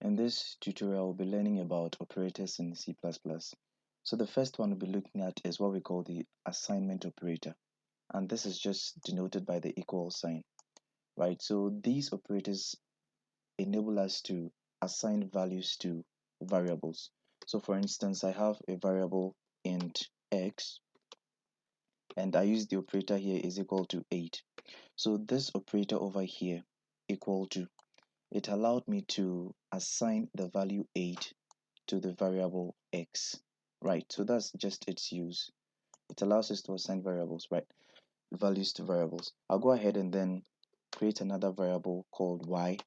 In this tutorial, we'll be learning about operators in C++. So the first one we'll be looking at is what we call the assignment operator. And this is just denoted by the equal sign, right? So these operators enable us to assign values to variables. So for instance, I have a variable int x, and I use the operator here is equal to 8. So this operator over here equal to, it allowed me to assign the value 8 to the variable x, right? So that's just its use. It allows us to assign variables, right? Values to variables. I'll go ahead and then create another variable called y,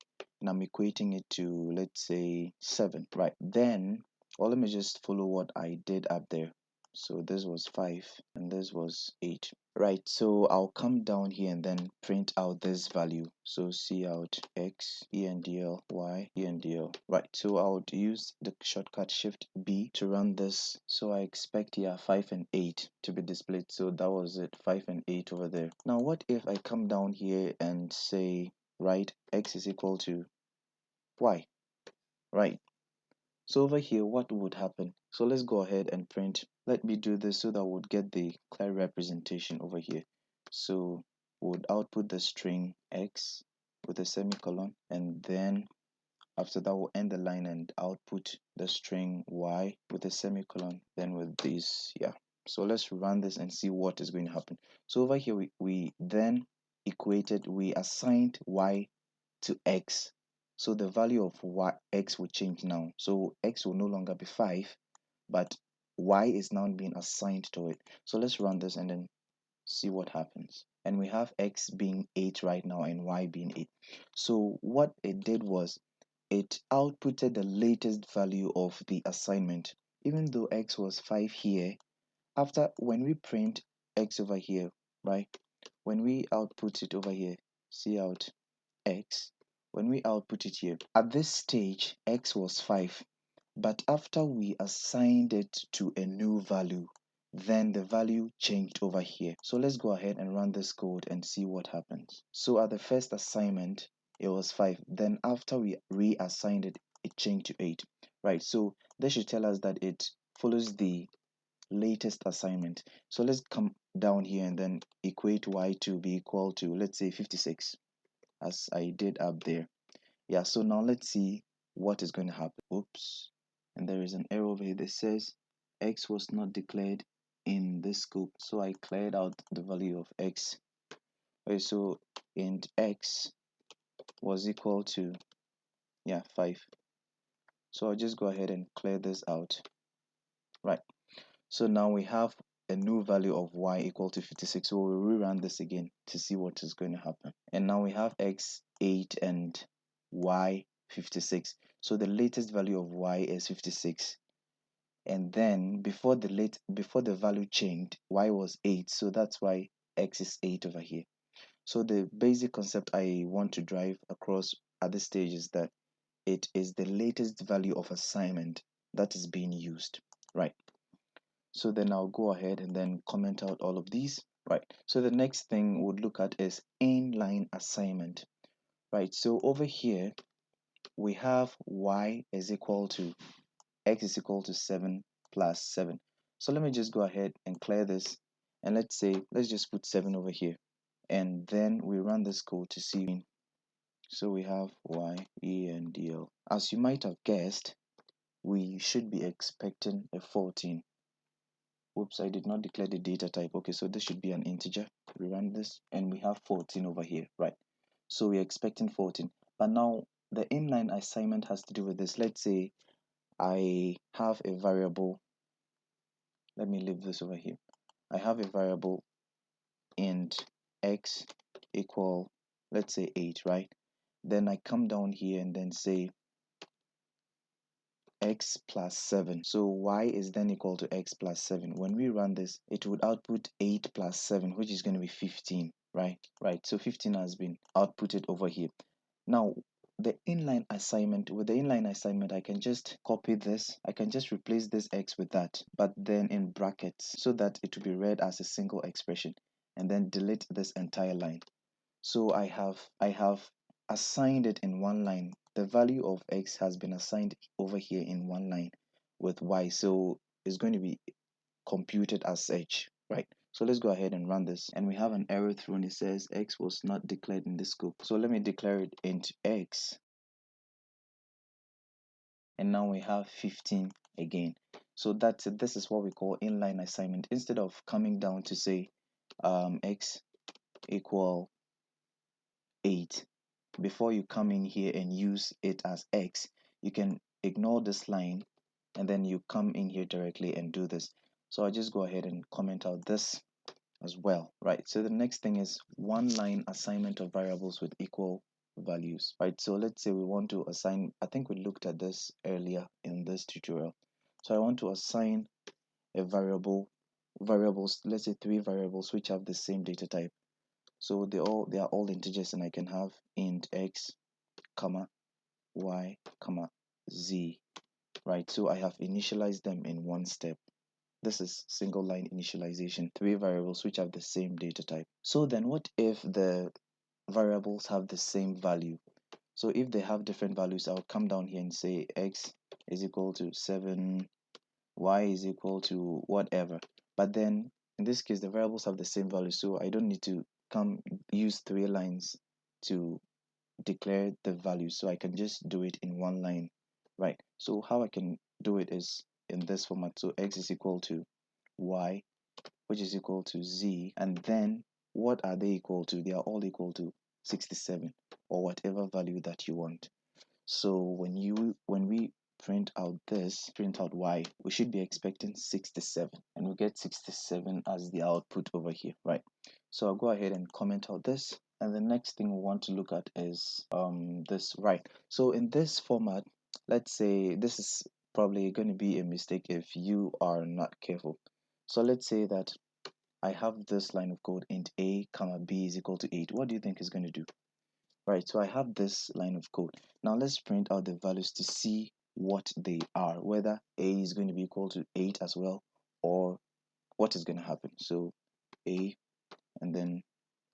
and I'm equating it to, let's say, 7, right? Then, well, let me just follow what I did up there. So this was 5 and this was 8, right? So I'll come down here and then print out this value. So cout x endl y endl, right? So I'll use the shortcut shift B to run this. So I expect here 5 and 8 to be displayed. So that was it, 5 and 8 over there. Now what if I come down here and say, right, x is equal to y, right? So over here, what would happen? So let's go ahead and print. Let me do this so that we'll get the clear representation over here. So we'll output the string x with a semicolon, and then after that we'll end the line and output the string y with a semicolon, then with this, yeah. So let's run this and see what is going to happen. So over here we then we assigned y to x. So the value of x will change now. So x will no longer be 5, but y is now being assigned to it. So let's run this and then see what happens. And we have x being 8 right now and y being 8. So what it did was it outputted the latest value of the assignment. Even though x was 5 here, after when we print x over here, right? When we output it over here, cout x, when we output it here, at this stage x was 5, but after we assigned it to a new value, then the value changed over here. So let's go ahead and run this code and see what happens. So at the first assignment it was 5, then after we reassigned it, it changed to 8, right? So this should tell us that it follows the latest assignment. So let's come down here and then equate y to be equal to, let's say, 56, as I did up there. Yeah, so now let's see what is going to happen. Oops. And there is an error over here that says x was not declared in this scope. So I cleared out the value of x. Okay, so int x was equal to, yeah, 5. So I'll just go ahead and clear this out. Right. So now we have a new value of y equal to 56. So we'll rerun this again to see what is going to happen. And now we have x 8 and y 56. So the latest value of y is 56. And then before the value changed, y was 8. So that's why x is 8 over here. So the basic concept I want to drive across at this stage is that it is the latest value of assignment that is being used, right? So then I'll go ahead and then comment out all of these, right? So the next thing we'll look at is inline assignment, right? So over here we have y is equal to x is equal to 7 plus 7. So let me just go ahead and clear this, and let's just put 7 over here, and then we run this code to see. So we have y endl. As you might have guessed, we should be expecting a 14. Oops, I did not declare the data type. Okay, so this should be an integer. We run this and we have 14 over here, right? So we're expecting 14. But now the inline assignment has to do with this. Let's say I have a variable. Let me leave this over here. I have a variable int x equal, let's say 8, right? Then I come down here and then say x plus 7. So y is then equal to x plus 7. When we run this, it would output 8 plus 7, which is going to be 15, right? Right, so 15 has been outputted over here. Now, with the inline assignment, I can just copy this. I can just replace this x with that, but then in brackets, so that it will be read as a single expression, and then delete this entire line. So I have assigned it in one line the value of x has been assigned over here in one line with y, so it's going to be computed as such, right? So let's go ahead and run this, and we have an error thrown. It says x was not declared in the scope. So let me declare it int x, and now we have 15 again. So that's it. This is what we call inline assignment. Instead of coming down to say x equal 8, before you come in here and use it as x, you can ignore this line and then you come in here directly and do this. So I just go ahead and comment out this as well, right? So the next thing is one line assignment of variables with equal values, right? So let's say we want to assign, I think we looked at this earlier in this tutorial. So I want to assign a variables, let's say 3 variables which have the same data type. So they are all integers, and I can have int x comma y comma z, right? So I have initialized them in one step. This is single line initialization, 3 variables which have the same data type. So then what if the variables have the same value? So if they have different values, I'll come down here and say x is equal to 7, y is equal to whatever. But then in this case, the variables have the same value, so I don't need to come use 3 lines to declare the value, so I can just do it in one line, right? So how I can do it is in this format. So x is equal to y, which is equal to z, and then what are they equal to? They are all equal to 67, or whatever value that you want. So when we print out y, we should be expecting 67, and we get 67 as the output over here, right? So I'll go ahead and comment out this, and the next thing we want to look at is this, right? So in this format, let's say this is probably going to be a mistake if you are not careful. So let's say that I have this line of code, int a comma b is equal to 8. What do you think is going to do? Right, so I have this line of code. Now let's print out the values to see what they are, whether a is going to be equal to 8 as well, or what is going to happen. So a, and then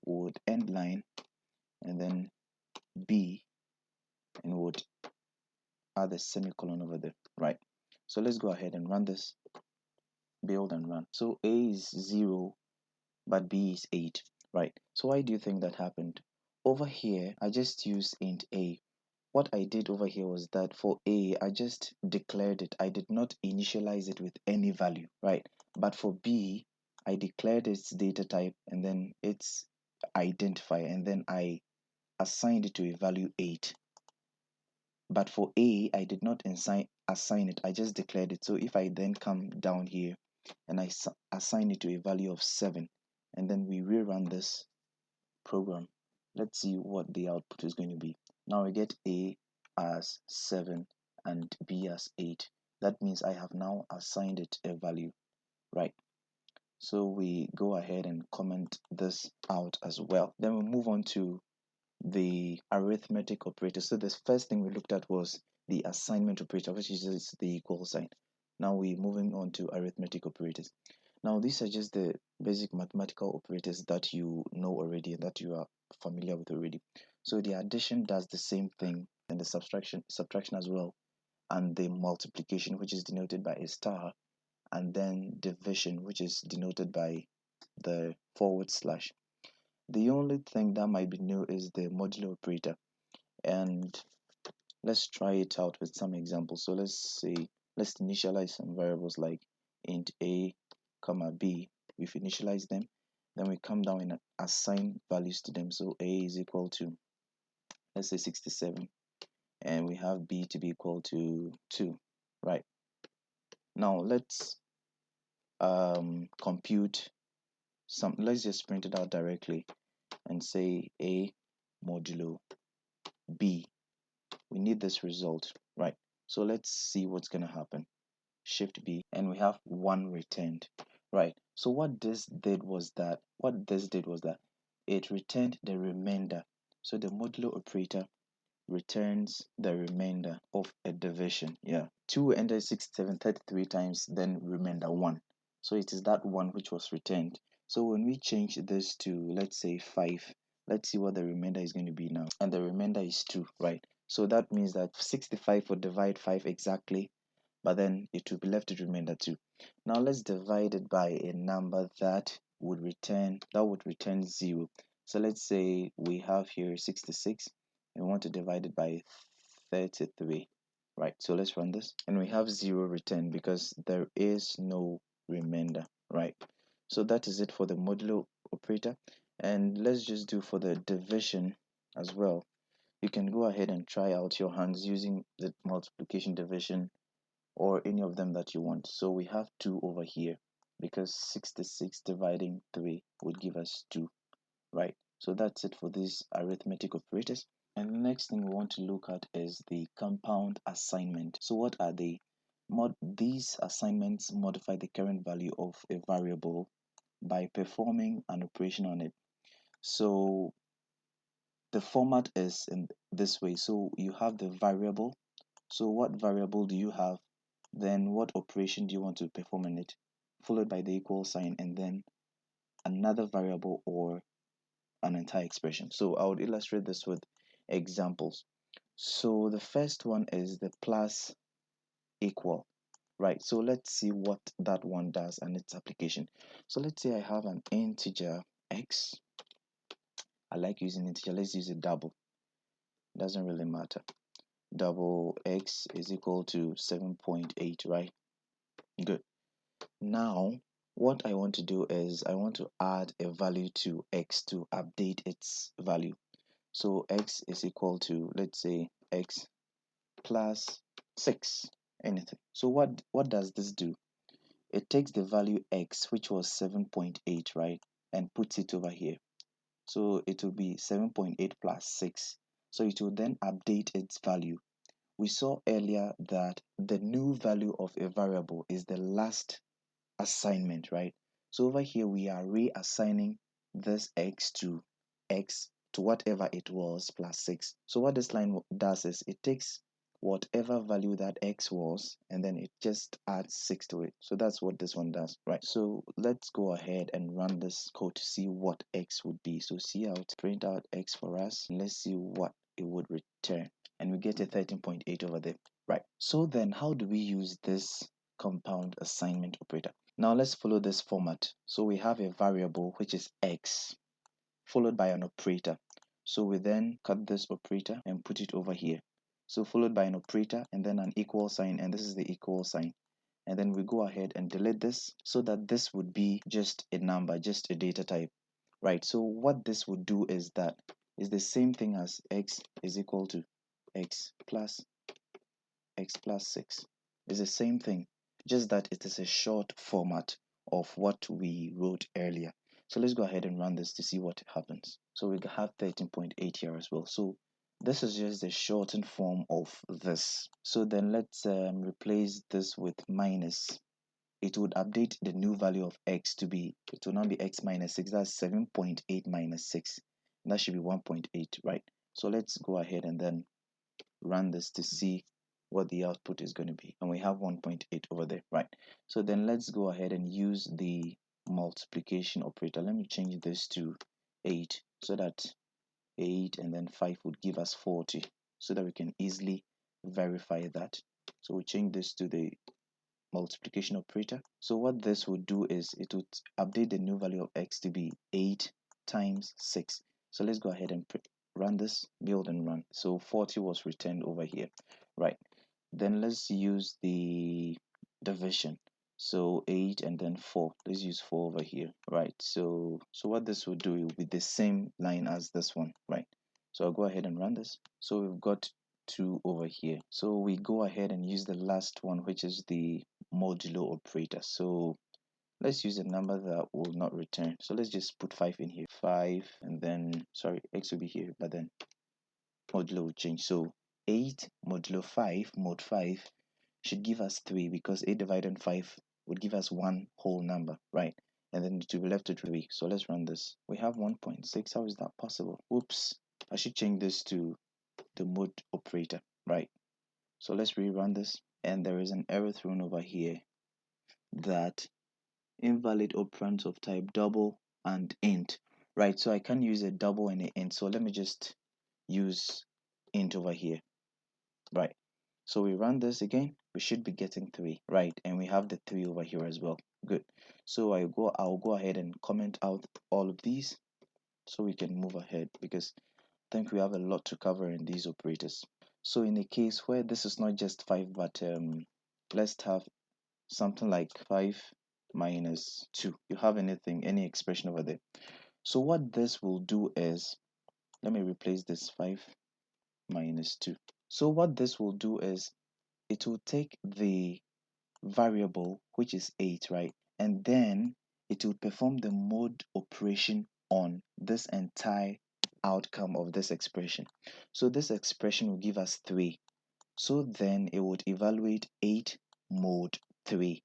would end line, and then b, and would add a semicolon over there, right? So let's go ahead and run this, build and run. So a is 0, but b is 8, right? So why do you think that happened? Over here, I just used int a. What I did over here was that for a, I just declared it. I did not initialize it with any value, right? But for b, I declared its data type and then its identifier, and then I assigned it to a value 8. But for a, I did not assign it. I just declared it. So if I then come down here and I assign it to a value of 7, and then we rerun this program, let's see what the output is going to be. Now we get a as 7 and b as 8. That means I have now assigned it a value, right? So we go ahead and comment this out as well. Then we move on to the arithmetic operator. So the first thing we looked at was the assignment operator, which is the equal sign. Now we're moving on to arithmetic operators. Now these are just the basic mathematical operators that you know already and that you are familiar with already. So the addition does the same thing, and the subtraction as well, and the multiplication, which is denoted by a star, and then division, which is denoted by the /. The only thing that might be new is the modulo operator, and let's try it out with some examples. So let's initialize some variables like int a comma b. We've initialized them, then we come down and assign values to them. So a is equal to, let's say, 67, and we have b to be equal to 2, right? Now let's compute some. Let's just print it out directly and say a modulo b. We need this result, right? So let's see what's going to happen. Shift B, and we have 1 returned, right? So what this did was that it returned the remainder. So the modulo operator returns the remainder of a division. Yeah, 2 entered 6, 7, 33 times, then remainder 1. So it is that 1 which was returned. So when we change this to, let's say, 5, let's see what the remainder is going to be now. And the remainder is 2, right? So that means that 65 would divide 5 exactly, but then it will be left with remainder 2. Now let's divide it by a number that would return 0. So let's say we have here 66 and we want to divide it by 33. Right, so let's run this and we have 0 returned because there is no remainder. Right, so that is it for the modulo operator. And let's just do for the division as well. You can go ahead and try out your hands using the multiplication, division, or any of them that you want. So we have 2 over here because 66 dividing 3 would give us 2. Right, so that's it for these arithmetic operators. And the next thing we want to look at is the compound assignment. So what are they? These assignments modify the current value of a variable by performing an operation on it. So the format is in this way. So you have the variable. So what variable do you have? Then what operation do you want to perform in it? Followed by the equal sign and then another variable or an entire expression. So I would illustrate this with examples. So the first one is the plus equal. Right, so let's see what that one does and its application. So let's say I have an integer x. I like using integer. Let's use a double. Doesn't really matter. Double x is equal to 7.8, right? Good. Now, what I want to do is I want to add a value to x to update its value. So x is equal to, let's say, x plus 6, anything. So what does this do? It takes the value x, which was 7.8, right, and puts it over here. So it will be 7.8 plus 6. So it will then update its value. We saw earlier that the new value of a variable is the last assignment, right? So over here we are reassigning this x to whatever it was plus 6. So what this line does is it takes whatever value that x was and then it just adds 6 to it. So that's what this one does, right? So let's go ahead and run this code to see what x would be. So see out, print out x for us. Let's see what it would return, and we get a 13.8 over there. Right, so then how do we use this compound assignment operator? Now let's follow this format. So we have a variable which is x followed by an operator. So we then cut this operator and put it over here. So followed by an operator and then an equal sign, and this is the equal sign. And then we go ahead and delete this so that this would be just a number, just a data type. Right, so what this would do is that is the same thing as x is equal to x plus 6. It's the same thing, just that it is a short format of what we wrote earlier. So let's go ahead and run this to see what happens. So we have 13.8 here as well. So this is just the shortened form of this. So then let's replace this with minus. It would update the new value of x to be, it will now be x minus 6. That's 7.8 minus 6. And that should be 1.8, right? So let's go ahead and then run this to see what the output is going to be, and we have 1.8 over there, right? So then let's go ahead and use the multiplication operator. Let me change this to 8 so that 8 and then 5 would give us 40, so that we can easily verify that. So we change this to the multiplication operator. So what this would do is it would update the new value of x to be 8 times 6. So let's go ahead and run this, build and run. So 40 was returned over here, right? Then let's use the division. So 8 and then 4. Let's use 4 over here, right? So what this will do, it will be the same line as this one, right? So I'll go ahead and run this. So we've got 2 over here. So we go ahead and use the last one, which is the modulo operator. So let's use a number that will not return. So let's just put 5 in here. 5 and then, sorry, x will be here, but then modulo will change. So 8 modulo 5, mod 5 should give us 3 because 8 divided 5 would give us one whole number, right? And then it will be left with 3. So let's run this. We have 1.6. How is that possible? Oops. I should change this to the mod operator, right? So let's rerun this. And there is an error thrown over here that invalid operands of type double and int, right? So I can't use a double and an int. So let me just use int over here. right? So we run this again, we should be getting 3, right? And we have the 3 over here as well. Good. So I'll go ahead and comment out all of these so we can move ahead, because I think we have a lot to cover in these operators. So in a case where this is not just 5, but let's have something like 5 minus 2. You have any expression over there. So what this will do is, let me replace this 5 minus 2. So what this will do is, it will take the variable, which is 8, right? And then it will perform the mode operation on this entire outcome of this expression. So this expression will give us 3. So then it would evaluate 8 mode 3.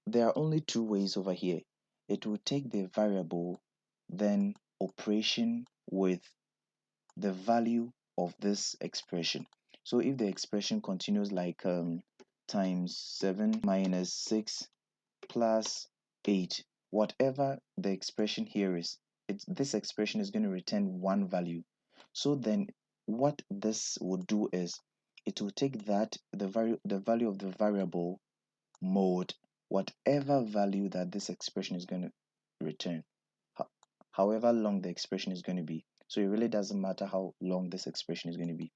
There are only two ways over here. It will take the variable, then operation with the value of this expression. So if the expression continues like times 7 minus 6 plus 8, whatever the expression here is, this expression is going to return one value. So then what this will do is, it will take that the value of the variable mode whatever value that this expression is going to return, however long the expression is going to be. So it really doesn't matter how long this expression is going to be.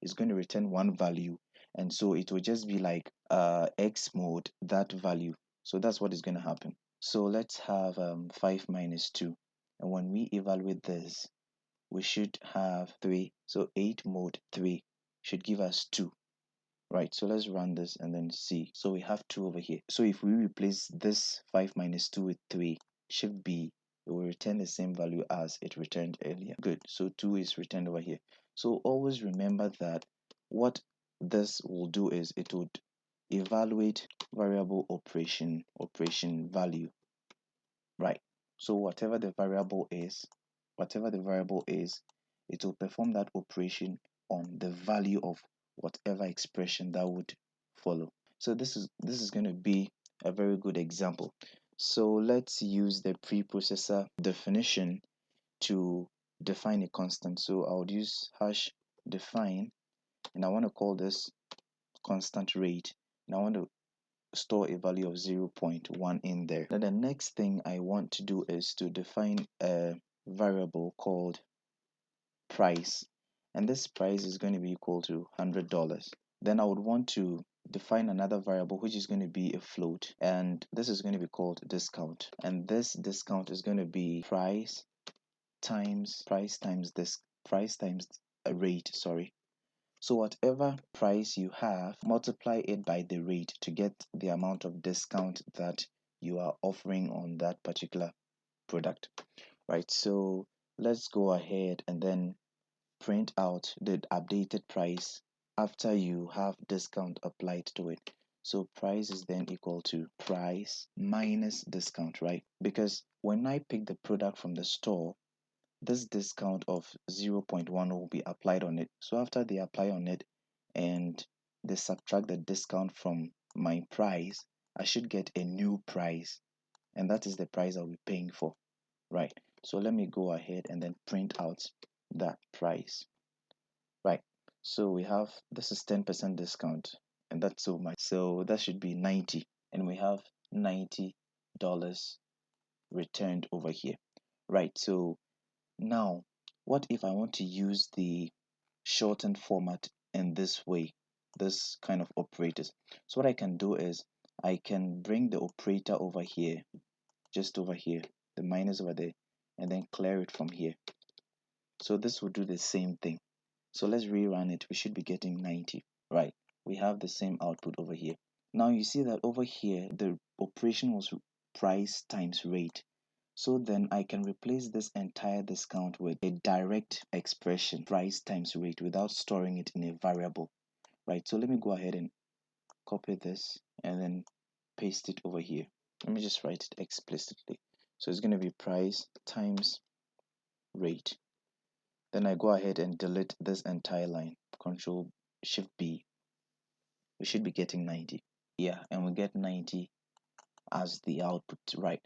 It's going to return one value, and so it will just be like x mode that value. So that's what is going to happen. So let's have 5 minus 2, and when we evaluate this, we should have 3. So 8 mode 3 should give us 2, right? So let's run this and then see. So we have 2 over here. So if we replace this 5 minus 2 with 3, shift B, it will return the same value as it returned earlier. Good. So 2 is returned over here. So always remember that what this will do is, it would evaluate variable operation value, right? So whatever the variable is, it will perform that operation on the value of whatever expression that would follow. So this is going to be a very good example. So let's use the preprocessor definition to define a constant. So I would use hash define, and I want to call this constant rate, and I want to store a value of 0.1 in there. Then the next thing I want to do is to define a variable called price, and this price is going to be equal to $100. Then I would want to define another variable which is going to be a float, and this is going to be called discount, and this discount is going to be price times this price times a rate, sorry. So whatever price you have, multiply it by the rate to get the amount of discount that you are offering on that particular product, right? So let's go ahead and then print out the updated price after you have discount applied to it. So price is then equal to price minus discount, right? Because when I pick the product from the store, this discount of 0.1 will be applied on it. So after they apply on it and they subtract the discount from my price, I should get a new price, and that is the price I'll be paying for, right? So let me go ahead and then print out that price, right? So we have, this is 10% discount, and that's so much. So that should be 90, and we have $90 returned over here, right? So now, what if I want to use the shortened format in this way, this kind of operators? So what I can do is, I can bring the operator over here, just over here, the minus over there, and then clear it from here. So this will do the same thing. So let's rerun it. We should be getting 90, right? We have the same output over here. Now you see that over here, the operation was price times rate. So then I can replace this entire discount with a direct expression, price times rate, without storing it in a variable, right? So let me go ahead and copy this and then paste it over here. Let me just write it explicitly. So it's going to be price times rate. Then I go ahead and delete this entire line, Control Shift B. We should be getting 90. Yeah, and we get 90 as the output, right?